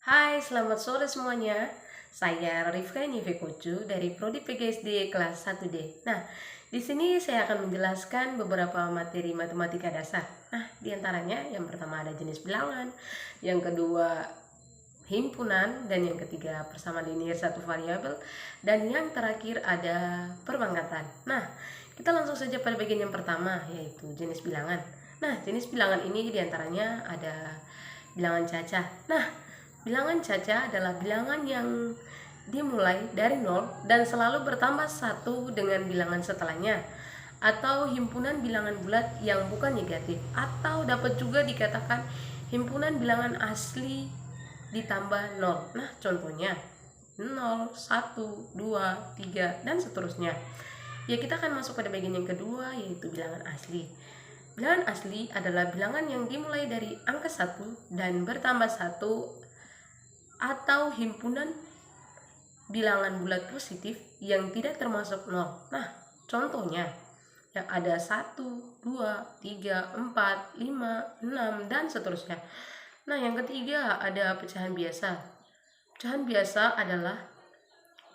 Hai, selamat sore semuanya. Saya Rifka Nivekucu dari Prodi PGSD kelas 1D. Nah, di sini saya akan menjelaskan beberapa materi matematika dasar. Nah, diantaranya yang pertama ada jenis bilangan, yang kedua himpunan, dan yang ketiga persamaan linear satu variabel, dan yang terakhir ada perbangkatan. Nah, kita langsung saja pada bagian yang pertama, yaitu jenis bilangan. Nah, jenis bilangan ini diantaranya ada bilangan cacah. Nah, bilangan cacah adalah bilangan yang dimulai dari 0 dan selalu bertambah 1 dengan bilangan setelahnya, atau himpunan bilangan bulat yang bukan negatif, atau dapat juga dikatakan himpunan bilangan asli ditambah 0. Nah, contohnya 0, 1, 2, 3, dan seterusnya. Ya, kita akan masuk pada bagian yang kedua, yaitu bilangan asli. Bilangan asli adalah bilangan yang dimulai dari angka 1 dan bertambah 1, atau himpunan bilangan bulat positif yang tidak termasuk 0. Nah, contohnya yang ada 1, 2, 3, 4, 5, 6, dan seterusnya. Nah, yang ketiga ada pecahan biasa. Pecahan biasa adalah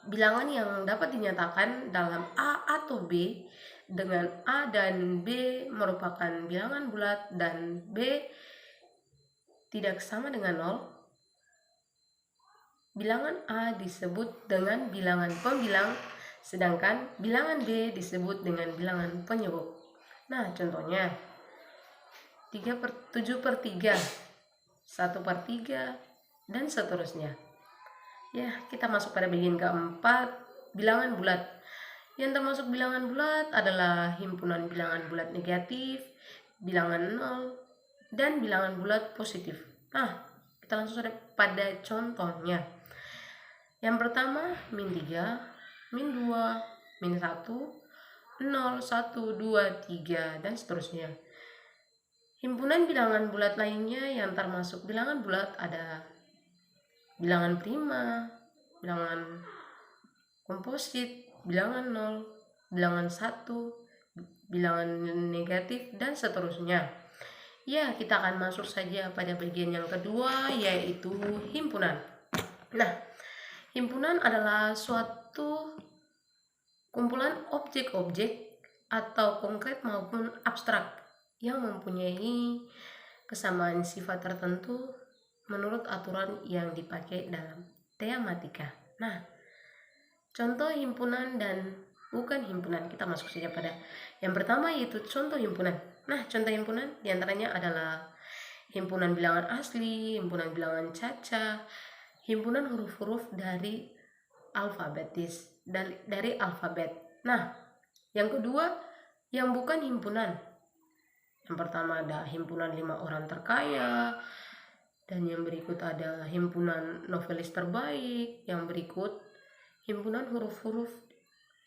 bilangan yang dapat dinyatakan dalam A atau B dengan A dan B merupakan bilangan bulat dan B tidak sama dengan 0. Bilangan A disebut dengan bilangan pembilang, sedangkan bilangan B disebut dengan bilangan penyebut. Nah, contohnya 7/3, 1/3, dan seterusnya. Ya, kita masuk pada bagian keempat, bilangan bulat. Yang termasuk bilangan bulat adalah himpunan bilangan bulat negatif, bilangan 0, dan bilangan bulat positif. Nah, kita langsung saja pada contohnya. Yang pertama, min 3, min 2, min 1, 0, 1, 2, 3, dan seterusnya. Himpunan bilangan bulat lainnya yang termasuk bilangan bulat ada bilangan prima, bilangan komposit, bilangan 0, bilangan 1, bilangan negatif, dan seterusnya. Ya, kita akan masuk saja pada bagian yang kedua, yaitu himpunan. Nah, himpunan adalah suatu kumpulan objek-objek atau konkret maupun abstrak yang mempunyai kesamaan sifat tertentu menurut aturan yang dipakai dalam tematika. Nah, contoh himpunan dan bukan himpunan, kita masuk saja pada yang pertama, yaitu contoh himpunan. Nah, contoh himpunan diantaranya adalah himpunan bilangan asli, himpunan bilangan cacah, himpunan huruf-huruf dari alfabetis, dari alfabet. Nah, yang kedua yang bukan himpunan. Yang pertama ada himpunan 5 orang terkaya, dan yang berikut ada himpunan novelis terbaik, yang berikut himpunan huruf-huruf,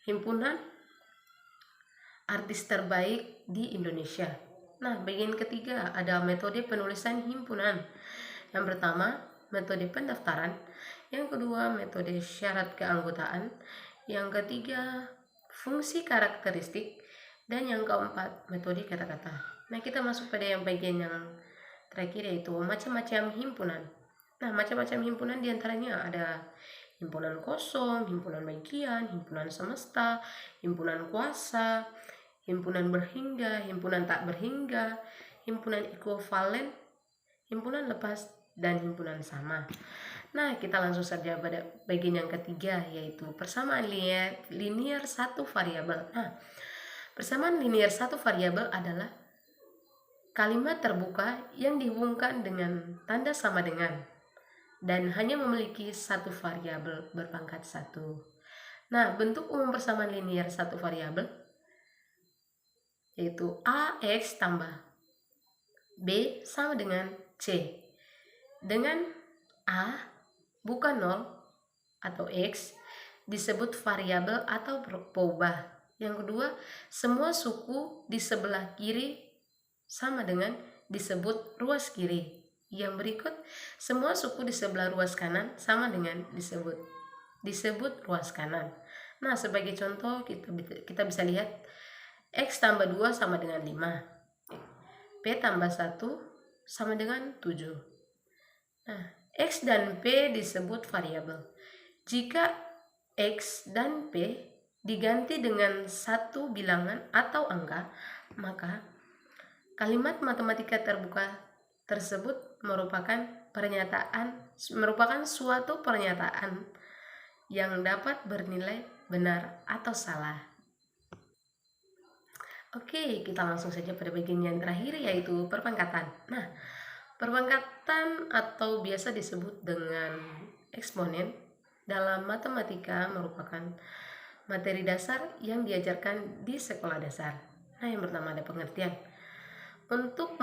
himpunan artis terbaik di Indonesia. Nah, bagian ketiga ada metode penulisan himpunan. Yang pertama, metode pendaftaran. Yang kedua, metode syarat keanggotaan. Yang ketiga, fungsi karakteristik. Dan yang keempat, metode kata-kata. Nah, kita masuk pada yang bagian yang terakhir, yaitu macam-macam himpunan. Nah, macam-macam himpunan diantaranya ada himpunan kosong, himpunan bagian, himpunan semesta, himpunan kuasa, himpunan berhingga, himpunan tak berhingga, himpunan ekuivalen, himpunan lepas, dan himpunan sama. Nah, kita langsung saja pada bagian yang ketiga, yaitu persamaan linear satu variabel. Nah, persamaan linear satu variabel adalah kalimat terbuka yang dihubungkan dengan tanda sama dengan dan hanya memiliki satu variabel berpangkat 1. Nah, bentuk umum persamaan linear satu variabel yaitu AX tambah B sama dengan C, dengan A bukan 0 atau X disebut variabel atau peubah. Yang kedua, semua suku di sebelah kiri sama dengan disebut ruas kiri. Yang berikut, semua suku di sebelah ruas kanan sama dengan disebut ruas kanan. Nah, sebagai contoh kita bisa lihat X tambah 2 sama dengan 5, P tambah 1 sama dengan 7. Nah, X dan P disebut variabel. Jika X dan P diganti dengan satu bilangan atau angka, maka kalimat matematika terbuka tersebut merupakan suatu pernyataan yang dapat bernilai benar atau salah. Oke, kita langsung saja pada bagian yang terakhir, yaitu perpangkatan. Nah, perpangkatan atau biasa disebut dengan eksponen dalam matematika merupakan materi dasar yang diajarkan di sekolah dasar. Nah, yang pertama ada pengertian. Untuk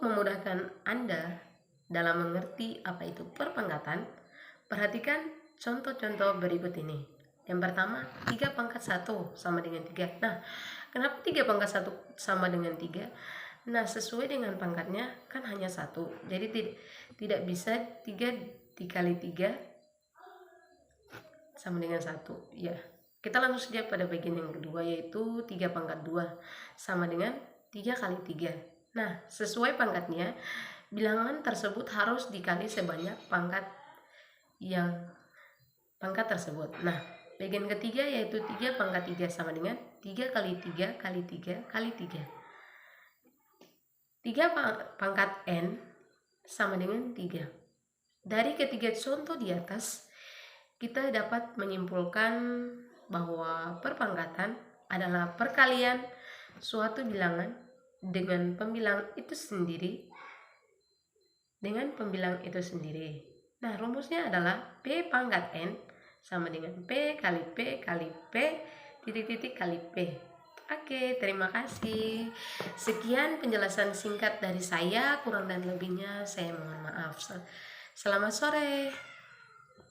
memudahkan Anda dalam mengerti apa itu perpangkatan, perhatikan contoh-contoh berikut ini. Yang pertama, 3 pangkat 1 sama dengan 3. Nah, kenapa 3 pangkat 1 sama dengan 3? Nah, sesuai dengan pangkatnya kan hanya 1. Jadi tidak bisa 3 dikali 3 sama dengan 1. Ya, kita langsung saja pada bagian yang kedua, yaitu 3 pangkat 2 sama dengan 3 kali 3. Nah, sesuai pangkatnya, bilangan tersebut harus dikali sebanyak pangkat tersebut. Nah, bagian ketiga yaitu 3 pangkat 3 sama dengan 3 kali 3 kali 3 kali 3. 3 pangkat N sama dengan 3. Dari ketiga contoh di atas, kita dapat menyimpulkan bahwa perpangkatan adalah perkalian suatu bilangan dengan pembilang itu sendiri. Nah, rumusnya adalah P pangkat N sama dengan P kali P kali P titik-titik kali P. Oke, terima kasih. Sekian penjelasan singkat dari saya, kurang dan lebihnya saya mohon maaf. Selamat sore.